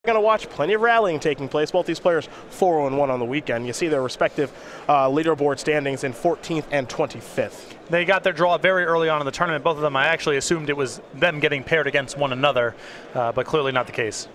Going to watch plenty of rallying taking place. Both these players 4-1 on the weekend. You see their respective leaderboard standings in 14th and 25th. They got their draw very early on in the tournament. Both of them, I actually assumed it was them getting paired against one another, but clearly not the case.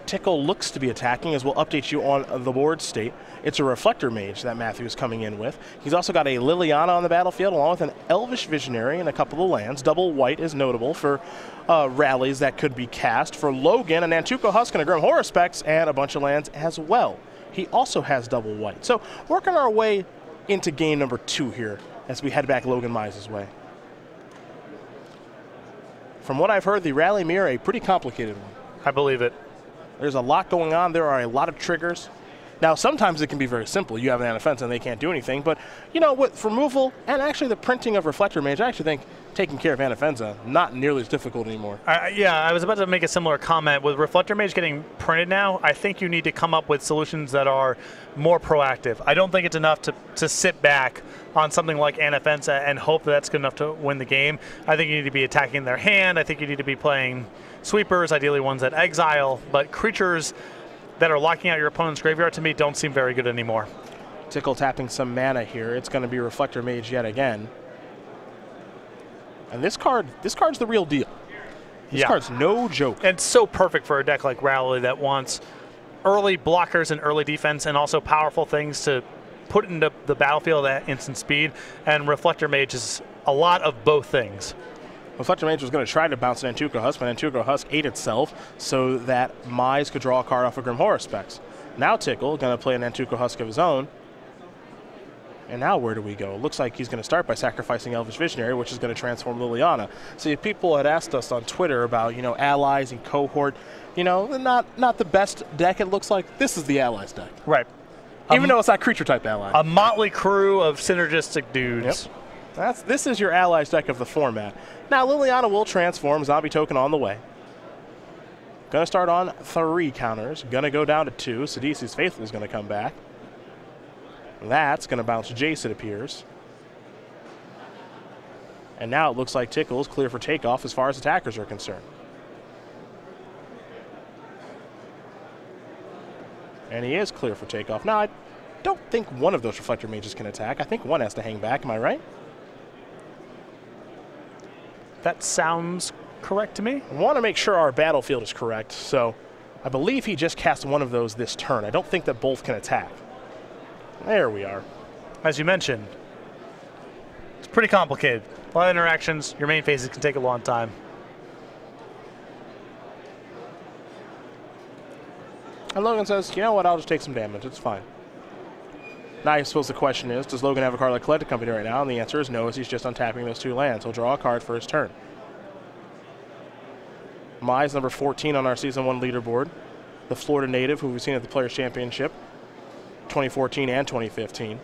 Tickal looks to be attacking, as we'll update you on the board state. It's a Reflector Mage that Matthew is coming in with. He's also got a Liliana on the battlefield, along with an Elvish Visionary and a couple of lands. Double white is notable for rallies that could be cast. For Logan, an Nantuko Husk and a Grim Horror Specs, and a bunch of lands as well. He also has double white. So working our way into game number 2 here, as we head back Logan Mize's way. From what I've heard, the rally mirror a pretty complicated one. I believe it. There's a lot going on. There are a lot of triggers. Now, sometimes it can be very simple. You have an offense and they can't do anything. But, you know, with removal and actually the printing of Reflector Mage, I actually think taking care of Anafenza not nearly as difficult anymore. Yeah, I was about to make a similar comment. With Reflector Mage getting printed now, I think you need to come up with solutions that are more proactive. I don't think it's enough to sit back on something like Anafenza and hope that that's good enough to win the game. I think you need to be attacking their hand. I think you need to be playing sweepers, ideally ones that exile, but creatures that are locking out your opponent's graveyard to me don't seem very good anymore. Tickal tapping some mana here. It's going to be Reflector Mage yet again. And this card's the real deal. This card's no joke. And it's so perfect for a deck like Rally that wants early blockers and early defense and also powerful things to put into the battlefield at instant speed. And Reflector Mage is a lot of both things. Reflector Mage was going to try to bounce an Nantuko Husk, but Nantuko Husk ate itself so that Mize could draw a card off of Grim Horror Specs. Now Tickal going to play a Nantuko Husk of his own. And now where do we go? Looks like he's going to start by sacrificing Elvish Visionary, which is going to transform Liliana. See, people had asked us on Twitter about, you know, allies and cohort. You know, not the best deck, it looks like. This is the allies deck. Right. Even though it's not creature type ally. A motley crew of synergistic dudes. Yep. This is your allies deck of the format. Now Liliana will transform, zombie token on the way. Gonna start on 3 counters, gonna go down to 2. Sidisi's Faithful is gonna come back. That's gonna bounce Jace, it appears. And now it looks like Tickal is clear for takeoff as far as attackers are concerned. And he is clear for takeoff. Now I don't think one of those Reflector Mages can attack. I think one has to hang back, am I right? That sounds correct to me. I want to make sure our battlefield is correct, so I believe he just cast one of those this turn. I don't think that both can attack. There we are. As you mentioned, it's pretty complicated. A lot of interactions, your main phases can take a long time. And Logan says, you know what, I'll just take some damage, it's fine. Now I suppose the question is, does Logan have a card like Collected Company right now? And the answer is no, as he's just untapping those 2 lands. He'll draw a card for his turn. Mize, number 14 on our Season 1 leaderboard. The Florida native who we've seen at the Players' Championship, 2014 and 2015.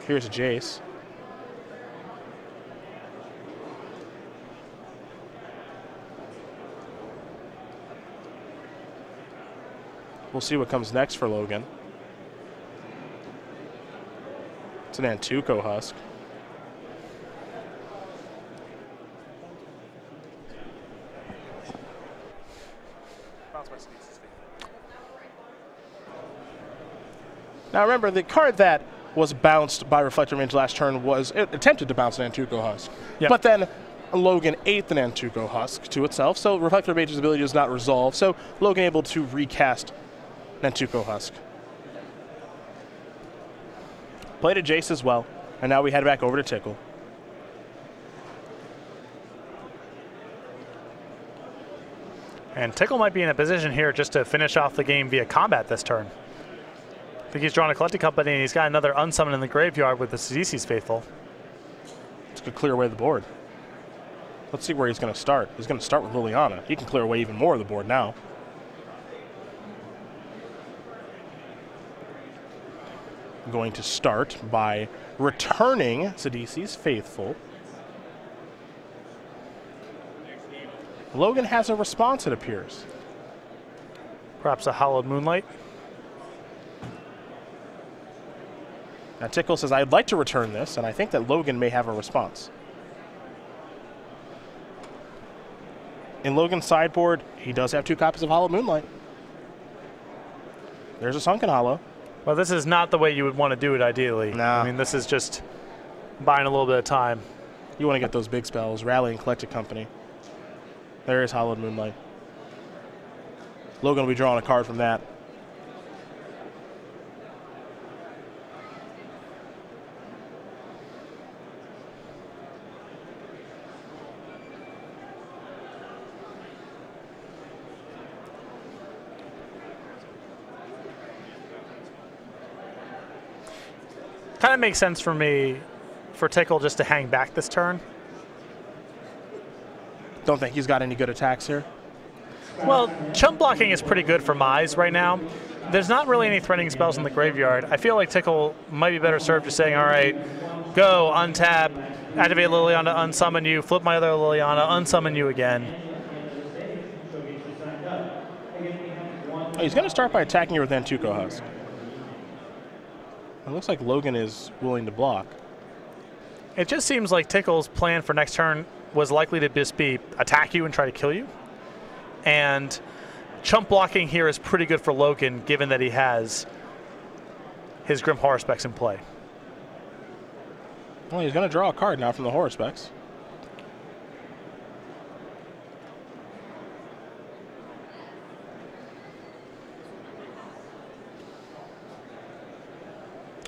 Here's a Jace. We'll see what comes next for Logan. It's an Nantuko Husk. Now remember, the card that was bounced by Reflector Mage last turn was, it attempted to bounce an Nantuko Husk. Yep. But then Logan ate the Nantuko Husk to itself, so Reflector Mage's ability does not resolve, so Logan able to recast Nantuko Husk. Played a Jace as well, and now we head back over to Tickal. And Tickal might be in a position here just to finish off the game via combat this turn. I think he's drawn a Collected Company, and he's got another unsummon in the graveyard with the Sidisi's Faithful. It's going to clear away the board. Let's see where he's going to start. He's going to start with Liliana. He can clear away even more of the board now. Going to start by returning Sidisi's Faithful. Logan has a response, it appears. Perhaps a Hallowed Moonlight. Now Tickal says, I'd like to return this, and I think that Logan may have a response. in Logan's sideboard, he does have 2 copies of Hollow Moonlight. There's a Sunken Hollow. Well, this is not the way you would want to do it ideally. No. I mean, this is just buying a little bit of time. You want to get those big spells, Rally and Collected Company. There is Hollow Moonlight. Logan will be drawing a card from that. Kind of makes sense for me for Tickal just to hang back this turn. Don't think he's got any good attacks here. Well, chump blocking is pretty good for Mize right now. There's not really any threatening spells in the graveyard. I feel like Tickal might be better served just saying, all right, go, untap, activate Liliana, unsummon you, flip my other Liliana, unsummon you again. Oh, he's going to start by attacking you with Antuco Husk. It looks like Logan is willing to block. It just seems like Tickal's plan for next turn was likely to just be attack you and try to kill you. And chump blocking here is pretty good for Logan, given that he has his Grim Horror Specs in play. Well, he's going to draw a card now from the Horror Specs.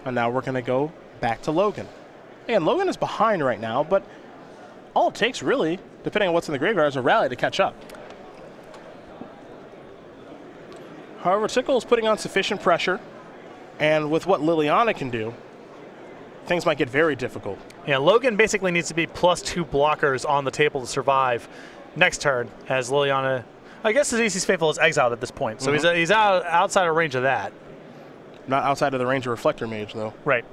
And now we're going to go back to Logan. Again, Logan is behind right now, but all it takes really, depending on what's in the graveyard, is a rally to catch up. However, Tickal is putting on sufficient pressure, and with what Liliana can do, things might get very difficult. Yeah, Logan basically needs to be +2 blockers on the table to survive next turn, as Liliana, I guess his Easy's Faithful is exiled at this point, so he's outside of range of that. Not outside of the range of Reflector Mage, though. Right.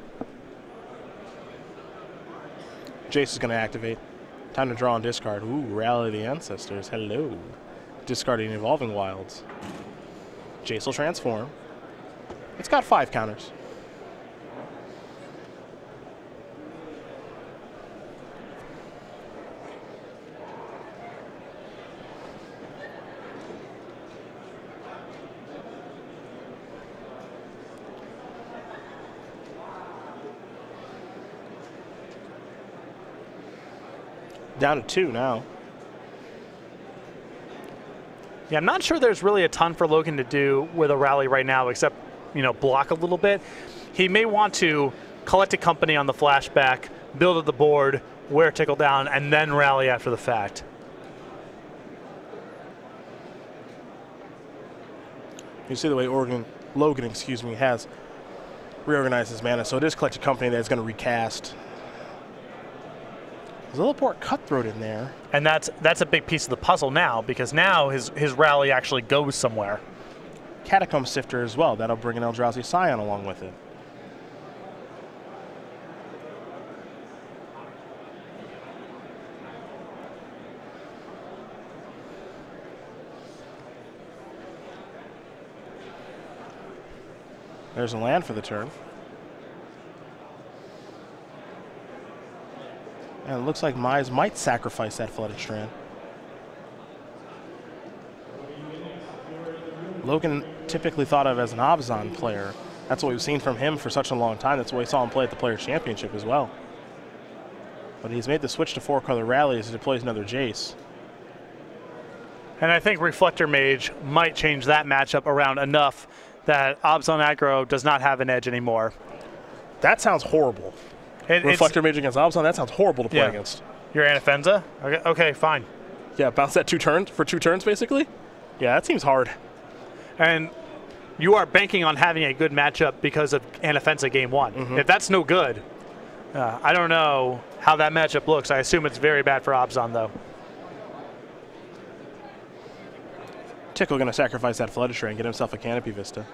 Jace is going to activate. Time to draw and discard. Ooh, Rally the Ancestors. Hello. Discarding Evolving Wilds. Jace will transform. It's got 5 counters. Down to 2 now. Yeah, I'm not sure there's really a ton for Logan to do with a rally right now, except, you know, block a little bit. He may want to collect a company on the flashback, build at the board, wear Tickal down, and then rally after the fact. You see the way Logan has reorganized his mana, so it is Collected Company that's going to recast. There's a little Port Cutthroat in there. And that's a big piece of the puzzle now, because now his rally actually goes somewhere. Catacomb Sifter as well. That'll bring an Eldrazi Scion along with it. There's a land for the turn. And it looks like Mize might sacrifice that Flooded Strand. Logan typically thought of as an Abzan player. That's what we've seen from him for such a long time. That's what we saw him play at the Players' Championship as well. But he's made the switch to 4-color rally as he deploys another Jace. And I think Reflector Mage might change that matchup around enough that Abzan aggro does not have an edge anymore. That sounds horrible. Reflector Mage against Abzan, that sounds horrible to play against. Your Anafenza? Okay, fine. Yeah, bounce that 2 turns for 2 turns, basically? Yeah, that seems hard. And you are banking on having a good matchup because of Anafenza game 1. If that's no good, I don't know how that matchup looks. I assume it's very bad for Abzan, though. Tickal going to sacrifice that Flooded Strand and get himself a Canopy Vista.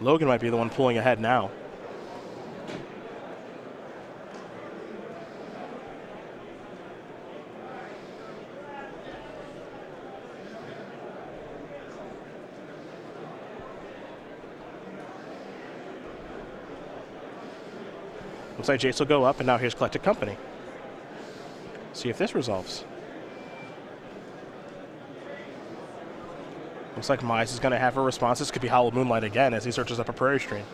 Logan might be the one pulling ahead now. Looks like Jace will go up, and now here's Collected Company. See if this resolves. Looks like Mize is going to have a response. This could be Hollow Moonlight again as he searches up a Prairie Stream.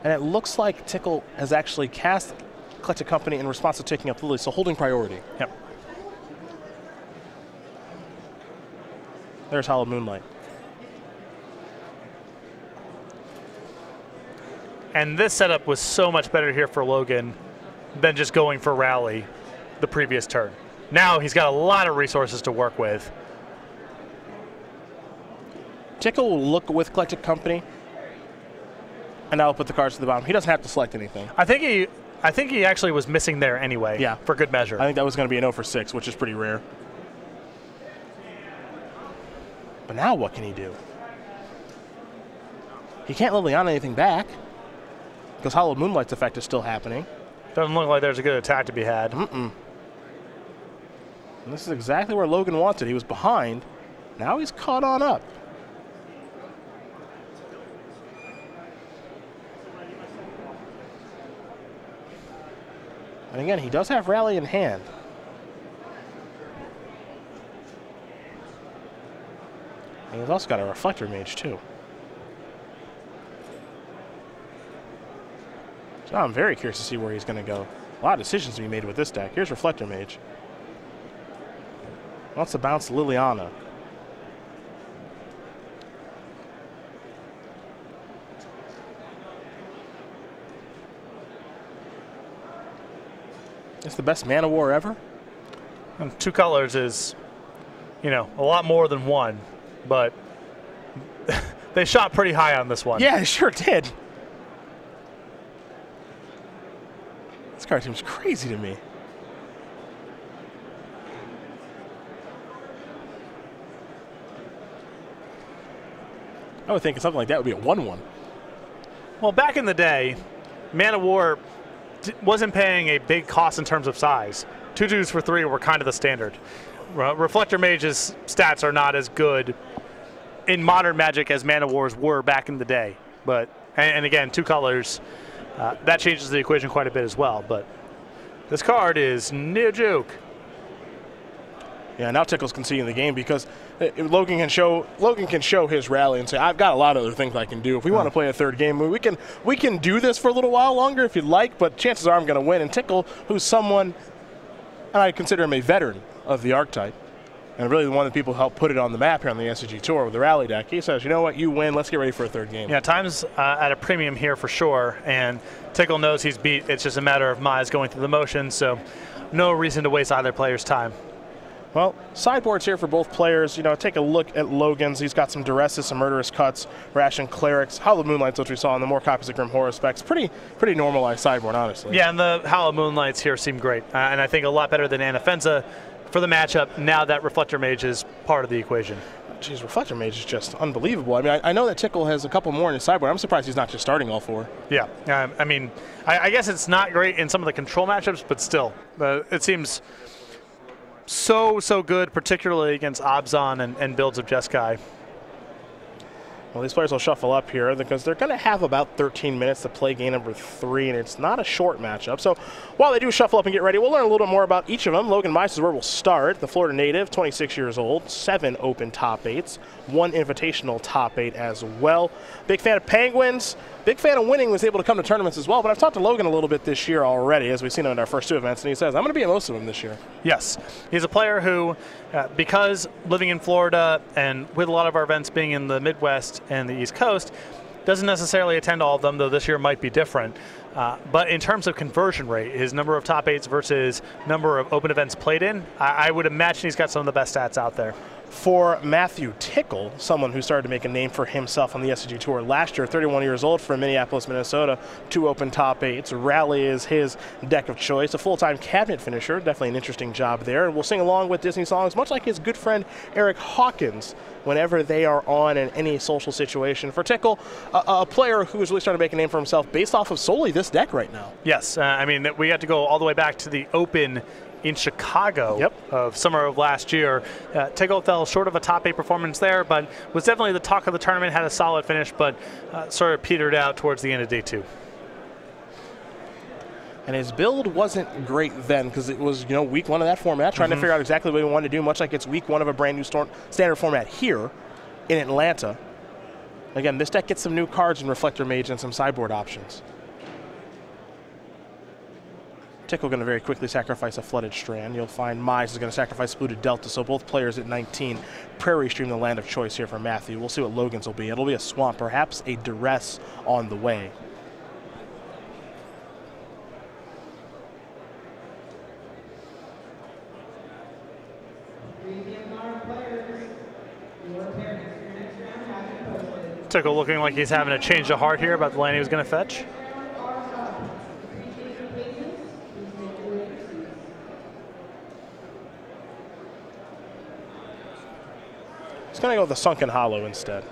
And it looks like Tickal has actually cast Collected Company in response to taking up Lily, so holding priority. Yep. There's Hollow Moonlight. And this setup was so much better here for Logan than just going for Rally the previous turn. Now he's got a lot of resources to work with. Tickal will look with Collected Company, and now I'll put the cards to the bottom. He doesn't have to select anything. I think he actually was missing there anyway. Yeah. For good measure. I think that was going to be an 0 for 6, which is pretty rare. But now what can he do? He can't Liliana anything back because Hollow Moonlight's effect is still happening. Doesn't look like there's a good attack to be had. And this is exactly where Logan wanted. He was behind. Now he's caught on up. And again, he does have Rally in hand. And he's also got a Reflector Mage, too. So I'm very curious to see where he's going to go. A lot of decisions to be made with this deck. Here's Reflector Mage. Wants to bounce Liliana. It's the best Mana War ever. And 2 colors is, you know, a lot more than 1, but they shot pretty high on this one. Yeah, it sure did. This card seems crazy to me. I would think something like that would be a 1/1. Well, back in the day, Mana War wasn't paying a big cost in terms of size. 2/2s for 3 were kind of the standard. Reflector Mage's stats are not as good in modern Magic as Mana Wars were back in the day. But and again, 2 colors, that changes the equation quite a bit as well. But this card is no joke. Yeah, now Tickal's conceding the game because Logan can show his Rally and say, I've got a lot of other things I can do. If we want to play a third game, we can do this for a little while longer if you'd like, but chances are I'm going to win. And Tickal, who's someone, and I consider him a veteran of the archetype, and really one of the people who helped put it on the map here on the SCG Tour with the Rally deck, he says, you know what, you win, let's get ready for a third game. Yeah, time's at a premium here for sure, and Tickal knows he's beat. It's just a matter of Mize going through the motions, so no reason to waste either player's time. Well, sideboards here for both players. You know, take a look at Logan's. He's got some Duresses, some Murderous Cuts, Ration Clerics, Hollow Moonlights, which we saw in the more copies of Grim Horror specs. Pretty normalized sideboard, honestly. Yeah, and the Hollow Moonlights here seem great, and I think a lot better than Anafenza for the matchup now that Reflector Mage is part of the equation. Jeez, Reflector Mage is just unbelievable. I mean, I know that Tickal has a couple more in his sideboard. I'm surprised he's not just starting all 4. Yeah, I mean, I guess it's not great in some of the control matchups, but still, it seems so good, particularly against Abzan and builds of Jeskai. Well, these players will shuffle up here because they're going to have about 13 minutes to play game number 3, and it's not a short matchup. So while they do shuffle up and get ready, we'll learn a little bit more about each of them. Logan Mize is where we'll start. The Florida native, 26 years old, 7 open top 8s, 1 invitational top 8 as well. Big fan of Penguins. Big fan of winning, was able to come to tournaments as well, but I've talked to Logan a little bit this year already, as we've seen him in our first 2 events, and he says, I'm going to be at most of them this year. Yes. He's a player who, because living in Florida and with a lot of our events being in the Midwest and the East Coast, doesn't necessarily attend all of them, though this year might be different. But in terms of conversion rate, his number of top 8s versus number of open events played in, I would imagine he's got some of the best stats out there. For Matthew Tickal, someone who started to make a name for himself on the SCG Tour last year, 31 years old from Minneapolis, Minnesota, 2 open top 8s. Rally is his deck of choice. A full-time cabinet finisher, definitely an interesting job there. And we'll sing along with Disney songs, much like his good friend Eric Hawkins, whenever they are on in any social situation. For Tickal, a player who is really starting to make a name for himself based off of solely this deck right now. Yes, I mean, we had to go all the way back to the Open in Chicago of summer of last year. Tickal fell short of a top 8 performance there, but was definitely the talk of the tournament, had a solid finish, but sort of petered out towards the end of day 2. And his build wasn't great then because it was, week 1 of that format, trying to figure out exactly what he wanted to do, much like it's week 1 of a brand new standard format here in Atlanta. Again, this deck gets some new cards in Reflector Mage and some sideboard options. Tickal going to very quickly sacrifice a Flooded Strand. You'll find Mize is going to sacrifice Polluted Delta, so both players at 19. Prairie Stream, the land of choice here for Matthew. We'll see what Logan's will be. It'll be a Swamp, perhaps a Duress on the way. Tickal looking like he's having a change of heart here about the land he was going to fetch. He's going to go with the Sunken Hollow instead.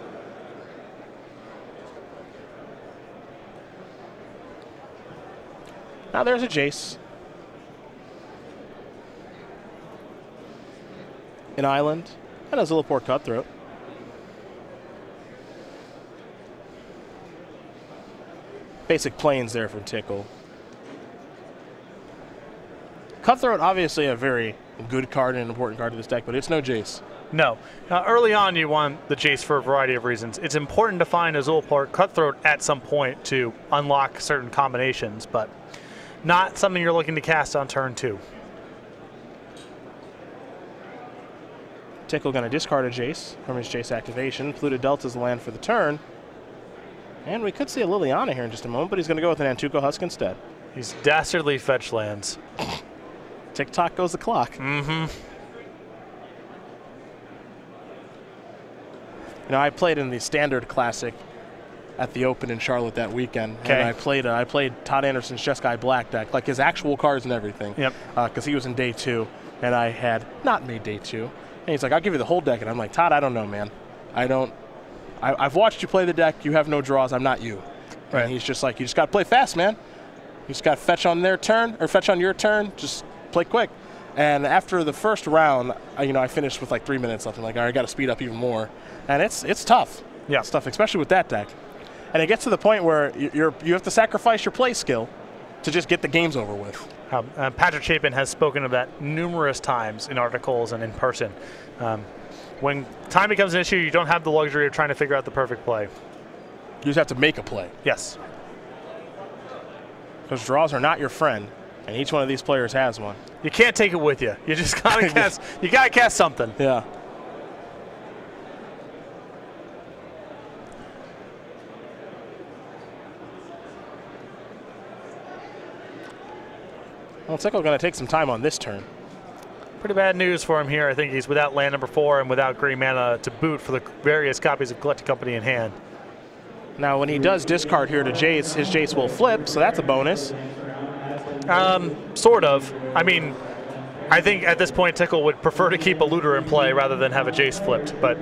Now there's a Jace. An Island. And a Zillipore Cutthroat. Basic planes there from Tickal. Cutthroat, obviously a very good card and an important card to this deck, but it's no Jace. No. Now, early on, you want the Jace for a variety of reasons. It's important to find a Zillipore Cutthroat at some point to unlock certain combinations, but not something you're looking to cast on turn 2. Tickal going to discard a Jace from his Jace activation. Polluted Delta's the land for the turn. And we could see a Liliana here in just a moment, but he's going to go with an Antuco Husk instead. He's dastardly fetch lands. Tick-tock goes the clock. I played in the Standard Classic at the Open in Charlotte that weekend. Okay. And I played Todd Anderson's Jeskai Black deck, like his actual cards and everything. Yep. Because he was in day 2, and I had not made day 2. And he's like, I'll give you the whole deck. And I'm like, Todd, I don't know, man. I've watched you play the deck. You have no draws. I'm not you. Right. And he's just like, you just got to play fast, man. You just got to fetch on their turn, or fetch on your turn. Just play quick. And after the first round, I finished with like 3 minutes left. I'm like, all right, I got to speed up even more. And it's tough. Yeah. It's tough, especially with that deck. And it gets to the point where you have to sacrifice your play skill to just get the games over with. Patrick Chapin has spoken of that numerous times in articles and in person. When time becomes an issue, you don't have the luxury of trying to figure out the perfect play. You just have to make a play. Yes. Because draws are not your friend, and each one of these players has one. You can't take it with you. You just gotta cast. You gotta cast something. Yeah. Well, Tickal going to take some time on this turn. Pretty bad news for him here. I think he's without land number 4 and without green mana to boot for the various copies of Collected Company in hand. Now, when he does discard here to Jace, his Jace will flip, so that's a bonus. Sort of. I mean, I think at this point Tickal would prefer to keep a Looter in play rather than have a Jace flipped, but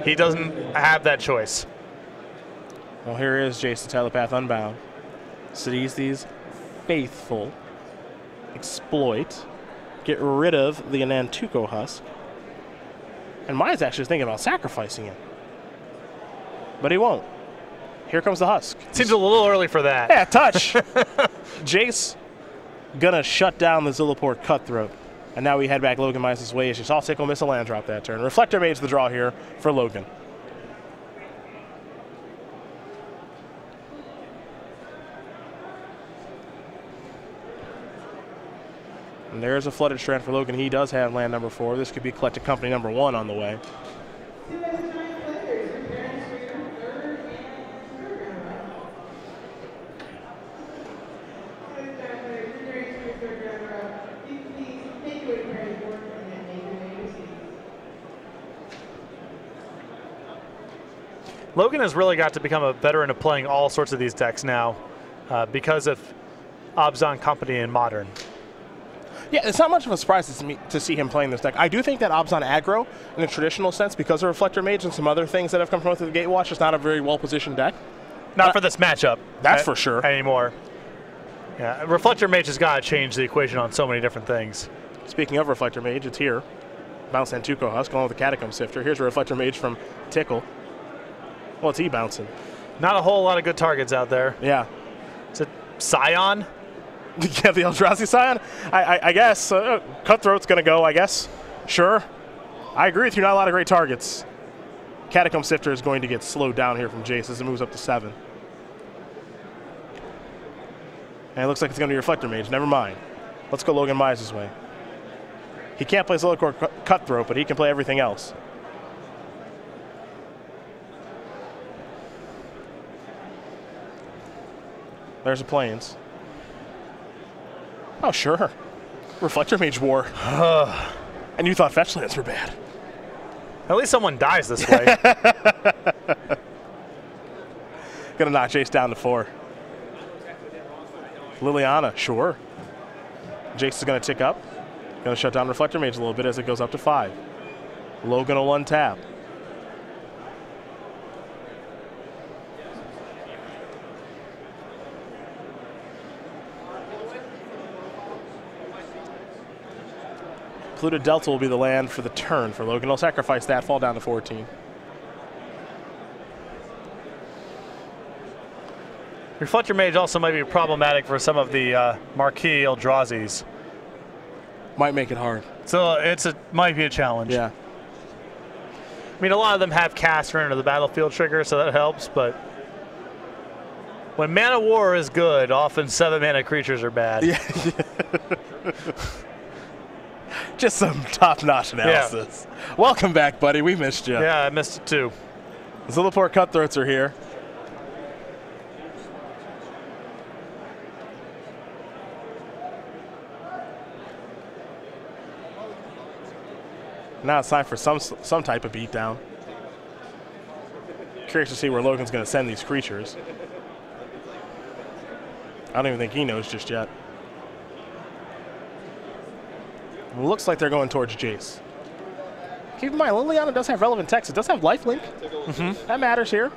he doesn't have that choice. Well, here is Jace the Telepath Unbound. Sees these faithful. Exploit. Get rid of the Antuco Husk. And Mize actually thinking about sacrificing it. But he won't. Here comes the Husk. Seems a little early for that. Yeah, touch. Jace gonna shut down the Zillipore Cutthroat. And now we head back Logan Mize's way as you saw Tickal miss a land drop that turn. Reflector Mage the draw here for Logan. And there's a Flooded Strand for Logan. He does have land number 4. This could be Collected Company number 1 on the way. Logan has really got to become a veteran of playing all sorts of these decks now because of Abzan Company in Modern. Yeah, it's not much of a surprise to see him playing this deck. I do think that Abzan aggro, in a traditional sense, because of Reflector Mage and some other things that have come from the Gatewatch, is not a very well-positioned deck. Not for this matchup. That's for sure. Anymore. Yeah, Reflector Mage has got to change the equation on so many different things. Speaking of Reflector Mage, it's here. Bounce Antuco Husk, along with the Catacomb Sifter. Here's a Reflector Mage from Tickal. Well, it's E-bouncing. Not a whole lot of good targets out there. Yeah. Is it Scion? Yeah, the Eldrazi Scion. I guess Cutthroat's going to go, I guess. Sure. I agree with you, not a lot of great targets. Catacomb Sifter is going to get slowed down here from Jace as it moves up to 7. And it looks like it's going to be Reflector Mage. Never mind. Let's go Logan Mize's way. He can't play Zillicore Cutthroat, but he can play everything else. There's a Plains. Oh, sure. Reflector Mage War. And you thought fetch lands were bad. At least someone dies this way. Gonna knock Jace down to 4. Liliana, sure. Jace is gonna tick up. Gonna shut down Reflector Mage a little bit as it goes up to 5. Logan will untap. Polluted Delta will be the land for the turn for Logan. He'll sacrifice that, fall down to 14. Reflector Mage also might be problematic for some of the marquee Eldrazi's. Might make it hard. So might be a challenge. Yeah. I mean, a lot of them have caster into the battlefield trigger, so that helps, but when Mana War is good, often 7-mana creatures are bad. Yeah. Just some top-notch analysis. Yeah. Welcome back, buddy. We missed you. Yeah, I missed it too. Zilliport Cutthroats are here. Now it's time for some type of beatdown. Curious to see where Logan's going to send these creatures. I don't even think he knows just yet. It looks like they're going towards Jace. Keep in mind, Liliana does have relevant text. It does have lifelink. That matters here.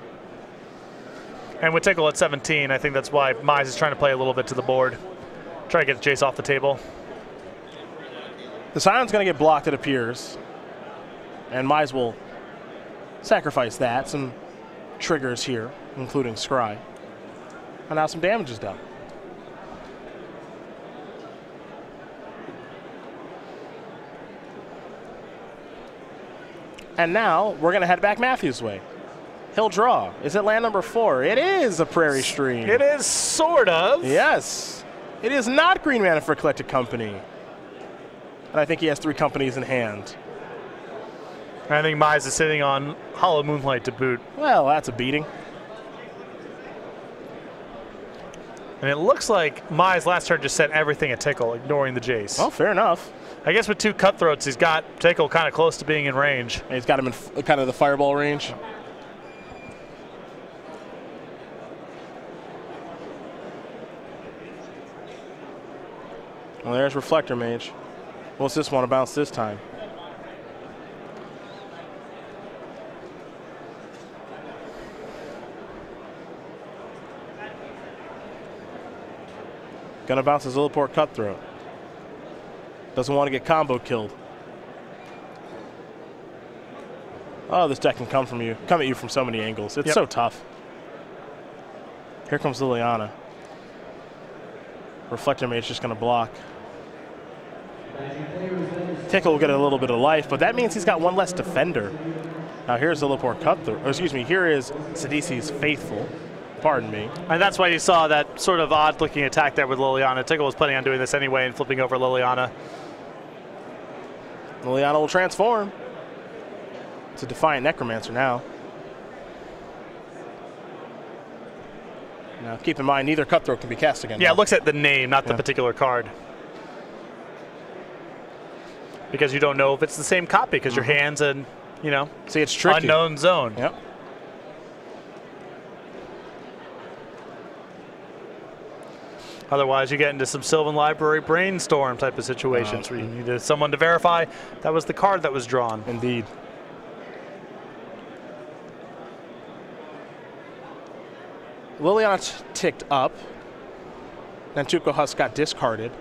And with Tickal at 17, I think that's why Mize is trying to play a little bit to the board. Try to get Jace off the table. The Scion's going to get blocked, it appears. And Mize will sacrifice that. Some triggers here, including Scry. And now some damage is done. And now we're going to head back Matthew's way. He'll draw. Is it land number 4? It is a Prairie Stream. It is sort of. Yes. It is not green mana for Collected Company. And I think he has 3 companies in hand. I think Mize is sitting on Hollow Moonlight to boot. Well, that's a beating. And it looks like Mize last turn just sent everything at Tickal, ignoring the Jace. Oh, fair enough. I guess with 2 Cutthroats, he's got Tickal kind of close to being in range. And he's got him in kind of the fireball range. Well, there's Reflector Mage. What's this one to bounce this time? Gonna bounce his Zilliport Cutthroat. Doesn't want to get combo killed. Oh, this deck can come at you from so many angles. It's so tough. Here comes Liliana. Reflector Mage just gonna block. Tickal will get a little bit of life, but that means he's got 1 less defender. Now here's Zilliport Cutthroat. Oh, excuse me, here is Sidisi's Faithful. Pardon me. And that's why you saw that sort of odd-looking attack there with Liliana. Tickal was planning on doing this anyway and flipping over Liliana. Liliana will transform. It's a Defiant Necromancer now. Now, keep in mind, neither Cutthroat can be cast again. Yeah, it looks at the name, not the particular card. Because you don't know if it's the same copy, because your hand's in, you know, see, it's tricky. Unknown zone. Yep. Otherwise, you get into some Sylvan Library brainstorm type of situations where you needed someone to verify that was the card that was drawn. Indeed. Liliana ticked up. Then Tuco Husk got discarded.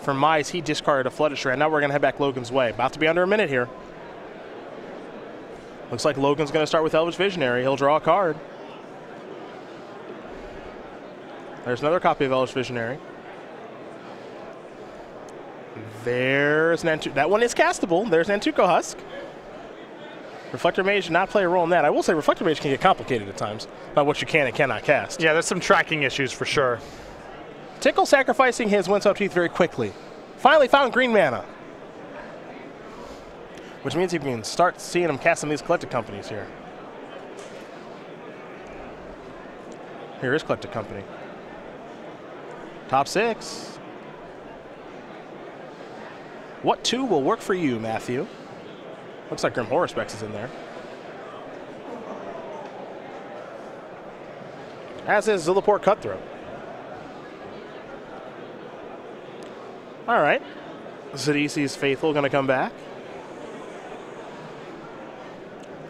For Mize, he discarded a Flooded Strand. Now we're going to head back Logan's way. About to be under a minute here. Looks like Logan's going to start with Elvish Visionary. He'll draw a card. There's another copy of Elvish Visionary. There's that one is castable. There's Nantuko Husk. Reflector Mage did not play a role in that. I will say Reflector Mage can get complicated at times about what you can and cannot cast. Yeah, there's some tracking issues for sure. Tickal sacrificing his Windswept Heath very quickly. Finally found green mana. Which means you can start seeing him cast some of these Collected Companies here. Here is Collected Company. Top 6. What 2 will work for you, Matthew? Looks like Grim Horror Specs is in there. As is Zilliport Cutthroat. All right. Sidisi's Faithful going to come back.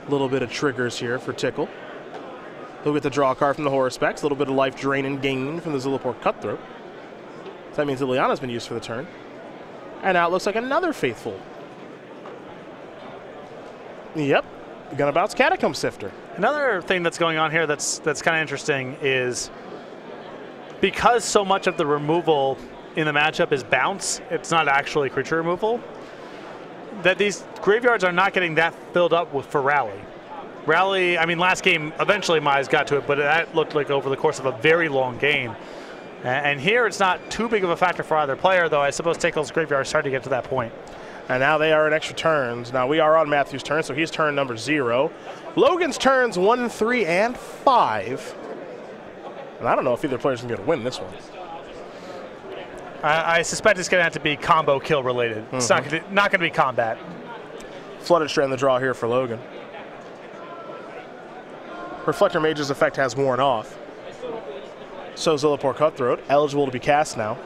A little bit of triggers here for Tickal. He'll get the draw card from the Horror Specs. A little bit of life drain and gain from the Zilliport Cutthroat. So that means Liliana's been used for the turn. And now it looks like another Faithful. Yep, gonna bounce Catacomb Sifter. Another thing that's going on here that's kind of interesting is because so much of the removal in the matchup is bounce, it's not actually creature removal, that these graveyards are not getting that filled up for Rally. Rally, I mean, last game, eventually Mize got to it, but that looked like over the course of a very long game. And here it's not too big of a factor for either player, though I suppose Tickal's graveyard is starting to get to that point. And now they are in extra turns. Now we are on Matthew's turn, so he's turn number 0. Logan's turns 1, 3, and 5. And I don't know if either player's going to be able to win this one. I suspect it's going to have to be combo kill related. It's not going to be combat. Flooded Strand the draw here for Logan. Reflector Mage's effect has worn off. So Zilliport Cutthroat, eligible to be cast now.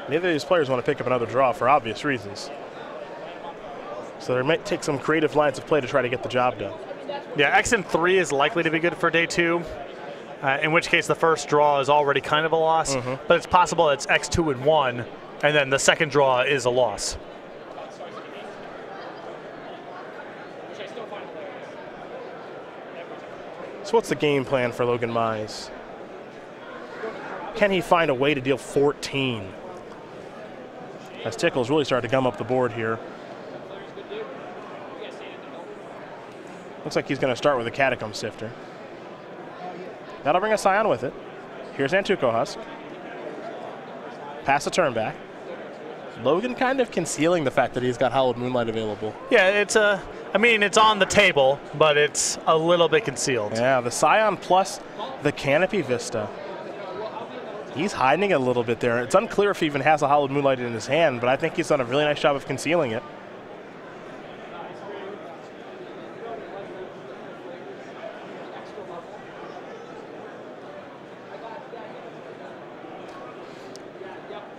Neither of these players want to pick up another draw for obvious reasons. So they might take some creative lines of play to try to get the job done. Yeah, X and 3 is likely to be good for day 2, in which case the first draw is already kind of a loss. But it's possible it's X, 2, and 1, and then the second draw is a loss. So what's the game plan for Logan Mize? Can he find a way to deal 14? As Tickal's really started to gum up the board here. Looks like he's going to start with a Catacomb Sifter. That'll bring a Scion with it. Here's Nantuko Husk. Pass a turn back. Logan kind of concealing the fact that he's got Hallowed Moonlight available. Yeah, I mean, it's on the table, but it's a little bit concealed. Yeah, the Scion plus the Canopy Vista. He's hiding a little bit there. It's unclear if he even has a Hallowed Moonlight in his hand, but I think he's done a really nice job of concealing it.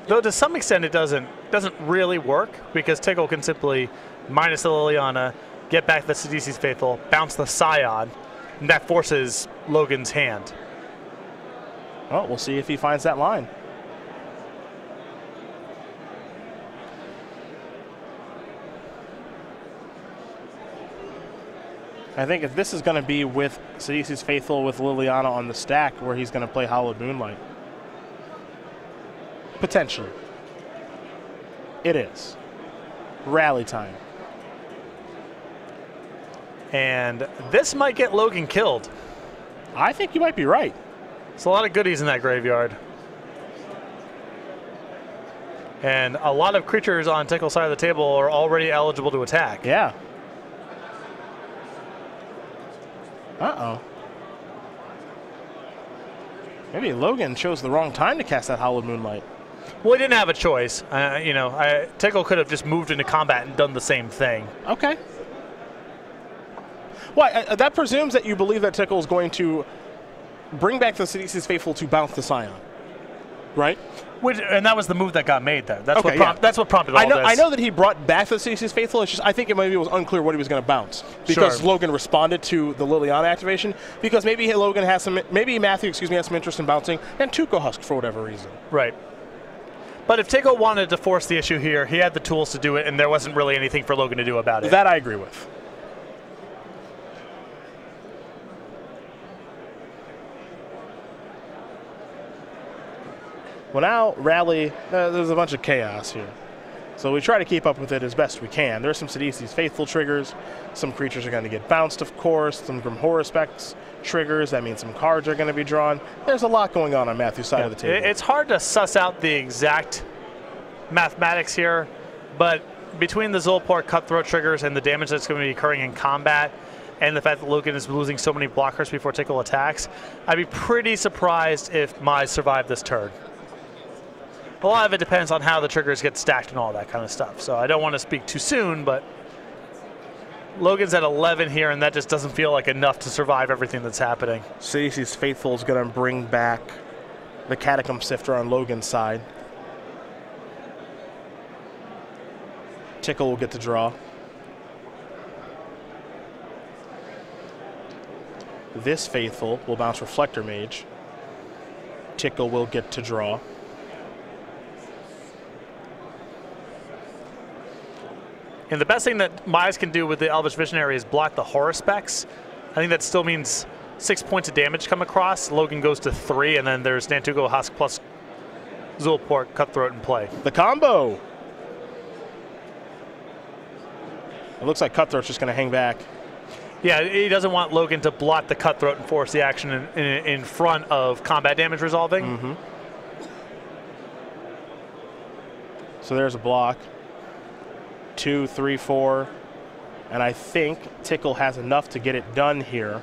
Though to some extent it doesn't really work, because Tickal can simply minus the Liliana, get back the Sidisi's Faithful, bounce the Scion, and that forces Logan's hand. Well, we'll see if he finds that line. I think if this is going to be with Sidisi's Faithful with Liliana on the stack where he's going to play Hallowed Moonlight. Potentially. It is. Rally time. And this might get Logan killed. I think you might be right. There's a lot of goodies in that graveyard. And a lot of creatures on Tickal's side of the table are already eligible to attack. Yeah. Uh-oh. Maybe Logan chose the wrong time to cast that Hallowed Moonlight. Well, he didn't have a choice. Tickal could have just moved into combat and done the same thing. Okay. Well, that presumes that you believe that Tickal is going to bring back the Sidisi's Faithful to bounce the Scion, right? And that was the move that got made there. That's, okay, that's what prompted all this. I know that he brought back the Sidisi's Faithful. It's just I think it was unclear what he was going to bounce because Logan responded to the Liliana activation. Because maybe Logan has some, maybe Matthew, has some interest in bouncing and Nantuko Husk for whatever reason. Right. But if Tickal wanted to force the issue here, he had the tools to do it, and there wasn't really anything for Logan to do about it. That I agree with. Well, now Rally, there's a bunch of chaos here. So we try to keep up with it as best we can. There's some Sidisi's Faithful triggers. Some creatures are going to get bounced, of course. Some Grimhora Specs triggers. That means some cards are going to be drawn. There's a lot going on Matthew's side of the table. It's hard to suss out the exact mathematics here, but between the Zulport Cutthroat triggers and the damage that's going to be occurring in combat, and the fact that Logan is losing so many blockers before Tickal attacks, I'd be pretty surprised if Mize survived this turn. A lot of it depends on how the triggers get stacked and all that kind of stuff. So I don't want to speak too soon, but Logan's at 11 here, and that just doesn't feel like enough to survive everything that's happening. Sidisi's Faithful is going to bring back the Catacomb Sifter on Logan's side. Tickal will get to draw. This Faithful will bounce Reflector Mage. Tickal will get to draw. And the best thing that Mize can do with the Elvish Visionary is block the Horror Specs. I think that still means 6 points of damage come across. Logan goes to 3, and then there's Nantuko Husk plus Zulport Cutthroat in play. The combo. It looks like Cutthroat's just going to hang back. Yeah, he doesn't want Logan to block the Cutthroat and force the action in front of combat damage resolving. Mm-hmm. So there's a block. 2, 3, 4. And I think Tickal has enough to get it done here.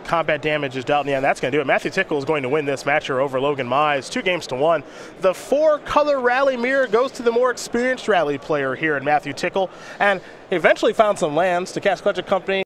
Combat damage is dealt, and yeah, that's going to do it. Matthew Tickal is going to win this match over Logan Mize, 2-1. The 4-color Rally Mirror goes to the more experienced Rally player here in Matthew Tickal, and eventually found some lands to cast Collegiate Company.